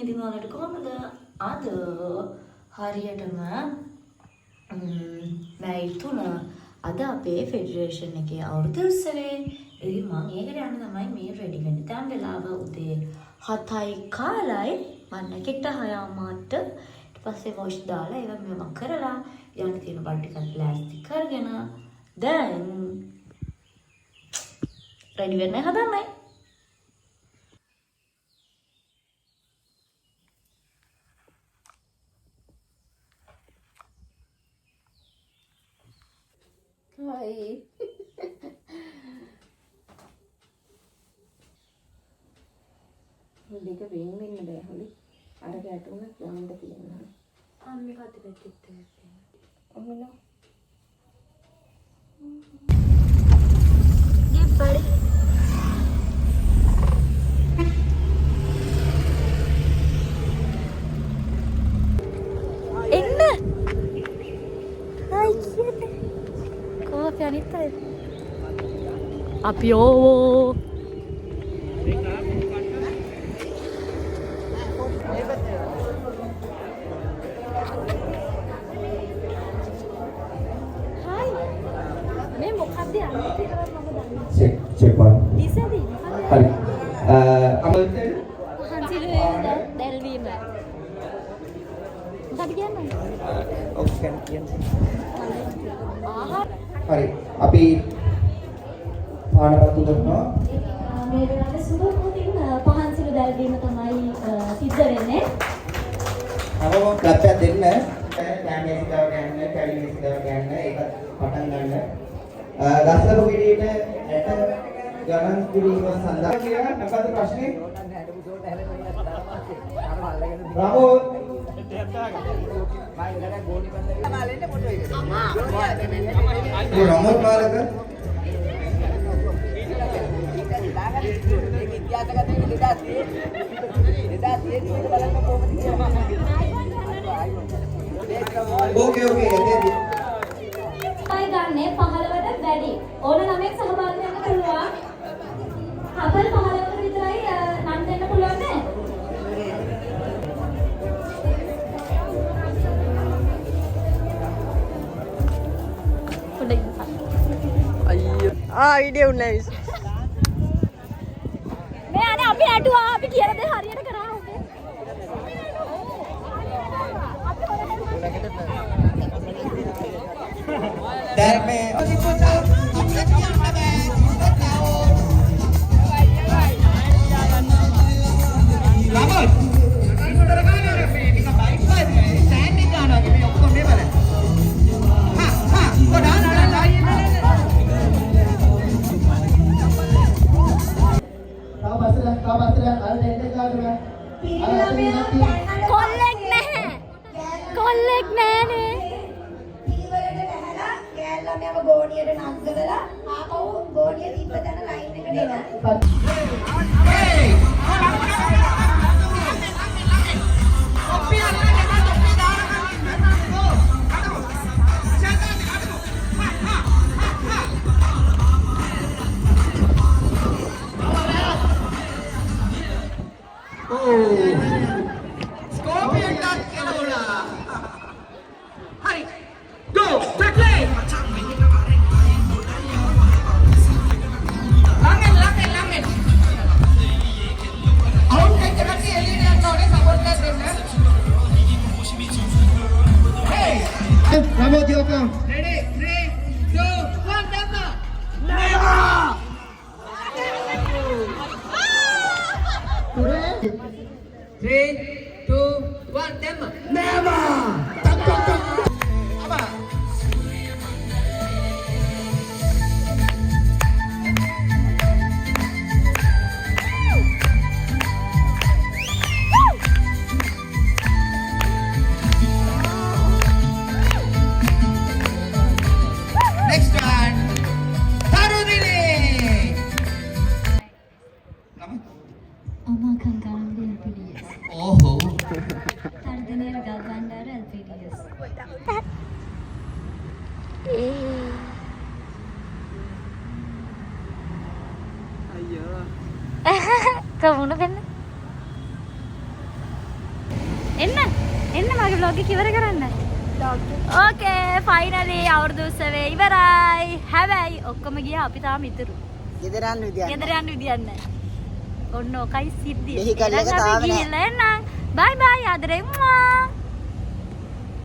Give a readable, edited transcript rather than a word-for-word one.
ඉතින් ඔයාලට කොහමද? අද හරියටම මැයි 3 අද අපේ ෆෙඩරේෂන් එකේ අවුරුදු උත්සවය. ඉතින් මම ඒකට යන්න තමයි මේ රෙඩි වෙන්නේ. දැන් වෙලාව උදේ 7යි කාලයි. මම එකෙක්ට 6:00ට ඊට පස්සේ වොෂ් දාලා ඒක මම කරලා යන්න තියෙන බඩ ටිකක් ප්ලාස්ටික් කරගෙන දැන් රෙඩි වෙන්න හදන්නයි. Hai. Holi ka ring ring na holi. Ara kaya tu na lang da pina. Ammi kati bekitte. Amina. Give buddy. Enna. Hai kiyane. Kopi anita. Api owo. Check one. Lisa di. Hari. Amal Hansilu Delvim. Tapi gimana? Okay, kian. Aha. Hari. Api පානපත් උදක්නවා. මේ වෙලාවේ සුදු මුදින් පහන්සිලු දැල්වීම තමයි සිද්ධ වෙන්නේ. අරව club එකක් දෙන්න. කැමරාව ගන්න, කැලිමේසිකාව ගන්න, ඒක පටන් ගන්න. ගස්තරු පිළියෙට ඇට ගණන් කිරීම සඳහා කියලා මොකද ප්‍රශ්නේ? රාමෝ රාමෝ මාලක ඕකේ එතෙන්දී අය ගන්නේ 15ට වැඩි. ඕන ළමෙක් සහභාගී වෙන්න පුළුවන්. හබල් 15කට විතරයි නම් දෙන්න පුළුවන් නේ. Ayo. Ah, video nice. මේ අනේ අපි ඇටුවා අපි කියන දේ හරියට කරා ඕකේ. දැන් මේ කොල්ලෙක් නැහැ. කොල්ලෙක් නැහනේ. පිළිවෙලට බහැලා ගෑල් ළමයාව ගෝණියට නග්ගලා ආපහු ගෝණිය තිබ්බ තැන ලයින් එකට එන. Kamu na pena? එන්න මගේ vlog එක ඉවර කරන්න. ඕකේ ෆයිනලි අවුරුදු උත්සවය ඉවරයි. හැබැයි ඔක්කොම ගියා අපි තාම ඉතුරු. ගෙදර යන්න විදියක් නැහැ. ඔන්න ඔකයි සිද්ධිය. එහෙනම් අපි ගිහලා එන්න. බයි බයි ආදරේ.